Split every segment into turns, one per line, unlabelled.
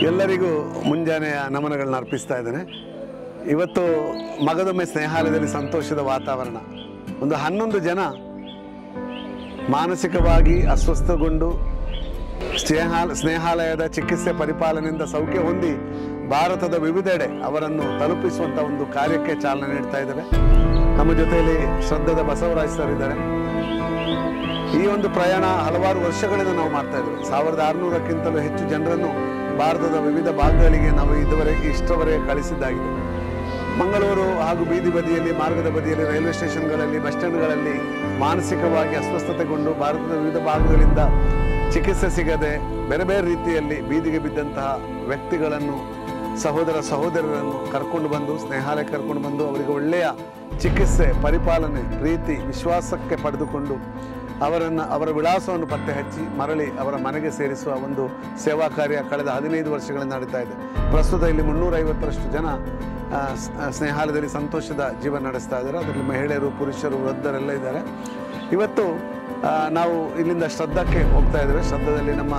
ಎಲ್ಲರಿಗೂ ಮುಂಜಾನೆಯ ನಮನಗಳನ್ನ ಅರ್ಪಿಸ್ತಾ ಇದ್ದೇನೆ. ಇವತ್ತು ಮಗದೊಮ್ಮೆ ಸ್ನೇಹಾಲಯದಲ್ಲಿ ಸಂತೋಷದ ವಾತಾವರಣ. ಒಂದು 11 ಜನ ಮಾನಸಿಕವಾಗಿ ಅಸ್ವಸ್ಥಗೊಂಡು ಸ್ನೇಹಾಲಯದ ಚಿಕಿತ್ಸೆ ಪರಿಪಾಲನೆಯಿಂದ ಸೌಖ್ಯ ಹೊಂದಿ ಭಾರತದ ವಿವಿಧೆಡೆ ಅವರನ್ನು ತಲುಪಿಸುವಂಥ ಒಂದು ಕಾರ್ಯಕ್ಕೆ ಚಾಲನೆ ನೀಡ್ತಾ ಇದ್ದೇವೆ. ನಮ್ಮ ಜೊತೆಯಲ್ಲಿ ಶ್ರದ್ಧದ ಬಸವರಾಜ್ ಸರ್ ಇದ್ದಾರೆ. ಈ ಒಂದು ಪ್ರಯಾಣ ಹಲವಾರು ವರ್ಷಗಳಿಂದ ನಾವು ಮಾಡ್ತಾ ಇದ್ದೇವೆ. 1600ಕ್ಕಿಂತಲೂ ಹೆಚ್ಚು ಜನರನ್ನು ಭಾರತದ ವಿವಿಧ ಭಾಗಗಳಿಗೆ ನಾವು ಇಷ್ಟವರೆಗೆ ಕಳಿಸಿದ್ದಾಗಿದೆ. ಮಂಗಳೂರು ಹಾಗೂ ಬೀದಿ ಬದಿಯಲ್ಲಿ, ಮಾರ್ಗದ ಬದಿಯಲ್ಲಿ, ರೈಲ್ವೆ ಸ್ಟೇಷನ್ಗಳಲ್ಲಿ, ಬಸ್ ಸ್ಟ್ಯಾಂಡ್ಗಳಲ್ಲಿ ಮಾನಸಿಕವಾಗಿ ಅಸ್ವಸ್ಥತೆಗೊಂಡು ಭಾರತದ ವಿವಿಧ ಭಾಗಗಳಿಂದ ಚಿಕಿತ್ಸೆ ಸಿಗದೆ ಬೇರೆ ಬೇರೆ ರೀತಿಯಲ್ಲಿ ಬೀದಿಗೆ ಬಿದ್ದಂತಹ ವ್ಯಕ್ತಿಗಳನ್ನು, ಸಹೋದರರನ್ನು ಕರ್ಕೊಂಡು ಬಂದು ಸ್ನೇಹಾಲಯ ಕರ್ಕೊಂಡು ಬಂದು ಅವರಿಗೆ ಒಳ್ಳೆಯ ಚಿಕಿತ್ಸೆ, ಪರಿಪಾಲನೆ, ಪ್ರೀತಿ, ವಿಶ್ವಾಸಕ್ಕೆ ಪಡೆದುಕೊಂಡು ಅವರ ವಿಳಾಸವನ್ನು ಪತ್ತೆ ಹಚ್ಚಿ ಮರಳಿ ಅವರ ಮನೆಗೆ ಸೇರಿಸುವ ಒಂದು ಸೇವಾ ಕಾರ್ಯ ಕಳೆದ 15 ವರ್ಷಗಳಿಂದ ನಡೀತಾ ಇದೆ. ಪ್ರಸ್ತುತ ಇಲ್ಲಿ 350ರಷ್ಟು ಜನ ಸ್ನೇಹಾಲಯದಲ್ಲಿ ಸಂತೋಷದ ಜೀವನ ನಡೆಸ್ತಾ ಇದ್ದಾರೆ. ಅದರಲ್ಲಿ ಮಹಿಳೆಯರು, ಪುರುಷರು, ವೃದ್ಧರೆಲ್ಲ ಇದ್ದಾರೆ. ಇವತ್ತು ನಾವು ಇಲ್ಲಿಂದ ಶ್ರದ್ಧಕ್ಕೆ ಹೋಗ್ತಾ ಇದ್ದೇವೆ. ಶ್ರದ್ಧದಲ್ಲಿ ನಮ್ಮ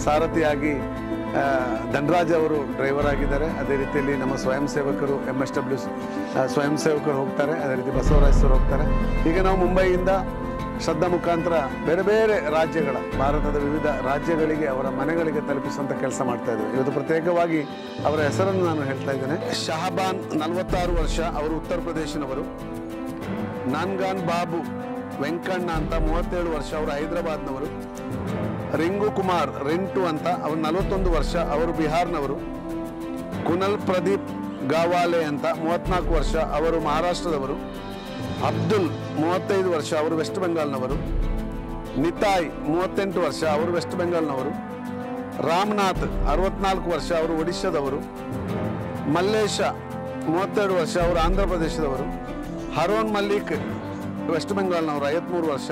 ಸಾರಥಿಯಾಗಿ ಧನರಾಜ್ ಅವರು ಡ್ರೈವರ್ ಆಗಿದ್ದಾರೆ. ಅದೇ ರೀತಿಯಲ್ಲಿ ನಮ್ಮ ಸ್ವಯಂ ಸೇವಕರು MSW ಸ್ವಯಂ ಸೇವಕರು ಹೋಗ್ತಾರೆ. ಅದೇ ರೀತಿ ಬಸವರಾಜ್ ಸರ್ ಹೋಗ್ತಾರೆ. ಈಗ ನಾವು ಮುಂಬೈಯಿಂದ ಶ್ರದ್ಧಾ ಮುಖಾಂತರ ಬೇರೆ ಬೇರೆ ರಾಜ್ಯಗಳ, ಭಾರತದ ವಿವಿಧ ರಾಜ್ಯಗಳಿಗೆ, ಅವರ ಮನೆಗಳಿಗೆ ತಲುಪಿಸುವಂಥ ಕೆಲಸ ಮಾಡ್ತಾ ಇದ್ದೇವೆ. ಇವತ್ತು ಪ್ರತ್ಯೇಕವಾಗಿ ಅವರ ಹೆಸರನ್ನು ನಾನು ಹೇಳ್ತಾ ಇದ್ದೇನೆ. ಶಹಬಾನ್ 46 ವರ್ಷ, ಅವರು ಉತ್ತರ ಪ್ರದೇಶನವರು. ನಾನ್ಗಾನ್ ಬಾಬು ವೆಂಕಣ್ಣ ಅಂತ 37 ವರ್ಷ, ಅವರು ಹೈದರಾಬಾದ್ನವರು. ರಿಂಗು ಕುಮಾರ್ ರಿಂಟು ಅಂತ, ಅವರು 41 ವರ್ಷ, ಅವರು ಬಿಹಾರ್ನವರು. ಕುನಲ್ ಪ್ರದೀಪ್ ಗಾವಾಲೆ ಅಂತ 34 ವರ್ಷ, ಅವರು ಮಹಾರಾಷ್ಟ್ರದವರು. ಅಬ್ದುಲ್ 35 ವರ್ಷ, ಅವರು ವೆಸ್ಟ್ ಬೆಂಗಾಲ್ನವರು. ನಿತಾಯ್ 38 ವರ್ಷ, ಅವರು ವೆಸ್ಟ್ ಬೆಂಗಾಲ್ನವರು. ರಾಮನಾಥ್ 64 ವರ್ಷ, ಅವರು ಒಡಿಶಾದವರು. ಮಲ್ಲೇಶ 32 ವರ್ಷ, ಅವರು ಆಂಧ್ರ ಪ್ರದೇಶದವರು. ಹರೋನ್ ಮಲ್ಲಿಕ್ ವೆಸ್ಟ್ ಬೆಂಗಾಲ್ನವರು 53 ವರ್ಷ.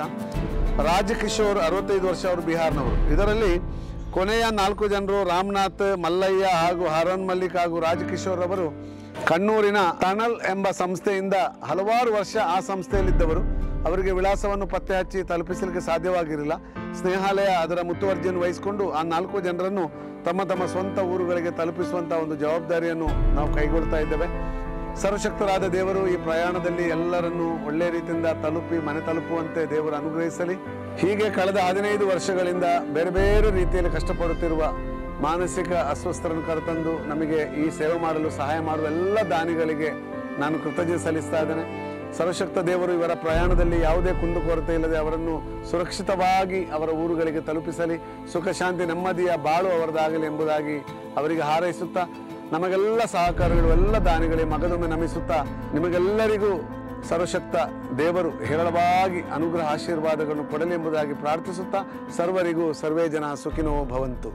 ರಾಜ್ ಕಿಶೋರ್ 65 ವರ್ಷ, ಅವರು ಬಿಹಾರ್ನವರು. ಇದರಲ್ಲಿ ಕೊನೆಯ 4 ಜನರು ರಾಮನಾಥ್, ಮಲ್ಲಯ್ಯ ಹಾಗೂ ಹರೋನ್ ಮಲ್ಲಿಕ್ ಹಾಗೂ ರಾಜ್ ಕಿಶೋರ್ ಅವರು ಕಣ್ಣೂರಿನ ಟನಲ್ ಎಂಬ ಸಂಸ್ಥೆಯಿಂದ ಹಲವಾರು ವರ್ಷ ಆ ಸಂಸ್ಥೆಯಲ್ಲಿದ್ದವರು. ಅವರಿಗೆ ವಿಳಾಸವನ್ನು ಪತ್ತೆ ಹಚ್ಚಿ ತಲುಪಿಸಲಿಕ್ಕೆ ಸಾಧ್ಯವಾಗಿರಲಿಲ್ಲ. ಸ್ನೇಹಾಲಯ ಅದರ ಮುತುವರ್ಜಿಯನ್ನು ವಹಿಸಿಕೊಂಡು ಆ 4 ಜನರನ್ನು ತಮ್ಮ ಸ್ವಂತ ಊರುಗಳಿಗೆ ತಲುಪಿಸುವಂಥ ಒಂದು ಜವಾಬ್ದಾರಿಯನ್ನು ನಾವು ಕೈಗೊಳ್ತಾ ಇದ್ದೇವೆ. ಸರ್ವಶಕ್ತರಾದ ದೇವರು ಈ ಪ್ರಯಾಣದಲ್ಲಿ ಎಲ್ಲರನ್ನೂ ಒಳ್ಳೆಯ ರೀತಿಯಿಂದ ಮನೆ ತಲುಪುವಂತೆ ದೇವರು ಅನುಗ್ರಹಿಸಲಿ. ಹೀಗೆ ಕಳೆದ 15 ವರ್ಷಗಳಿಂದ ಬೇರೆ ಬೇರೆ ರೀತಿಯಲ್ಲಿ ಕಷ್ಟಪಡುತ್ತಿರುವ ಮಾನಸಿಕ ಅಸ್ವಸ್ಥರನ್ನು ಕರೆತಂದು ನಮಗೆ ಈ ಸೇವೆ ಮಾಡಲು ಸಹಾಯ ಮಾಡುವ ಎಲ್ಲ ದಾನಿಗಳಿಗೆ ನಾನು ಕೃತಜ್ಞತೆ ಸಲ್ಲಿಸ್ತಾ ಇದ್ದೇನೆ. ಸರ್ವಶಕ್ತ ದೇವರು ಇವರ ಪ್ರಯಾಣದಲ್ಲಿ ಯಾವುದೇ ಕುಂದುಕೊರತೆ ಇಲ್ಲದೆ ಅವರನ್ನು ಸುರಕ್ಷಿತವಾಗಿ ಅವರ ಊರುಗಳಿಗೆ ತಲುಪಿಸಲಿ. ಸುಖ, ಶಾಂತಿ, ನೆಮ್ಮದಿಯ ಬಾಳು ಅವರದಾಗಲಿ ಎಂಬುದಾಗಿ ಅವರಿಗೆ ಹಾರೈಸುತ್ತಾ, ನಮಗೆಲ್ಲ ಸಹಕಾರಿಗಳು, ಎಲ್ಲ ದಾನಿಗಳಿಗೆ ಮಗದೊಮ್ಮೆ ನಮಿಸುತ್ತಾ, ನಿಮಗೆಲ್ಲರಿಗೂ ಸರ್ವಶಕ್ತ ದೇವರು ಹೇರಳವಾಗಿ ಅನುಗ್ರಹ ಆಶೀರ್ವಾದಗಳನ್ನು ಕೊಡಲಿ ಎಂಬುದಾಗಿ ಪ್ರಾರ್ಥಿಸುತ್ತಾ, ಸರ್ವರಿಗೂ ಸರ್ವೇ ಜನ ಸುಖಿನೋ ಭವಂತು.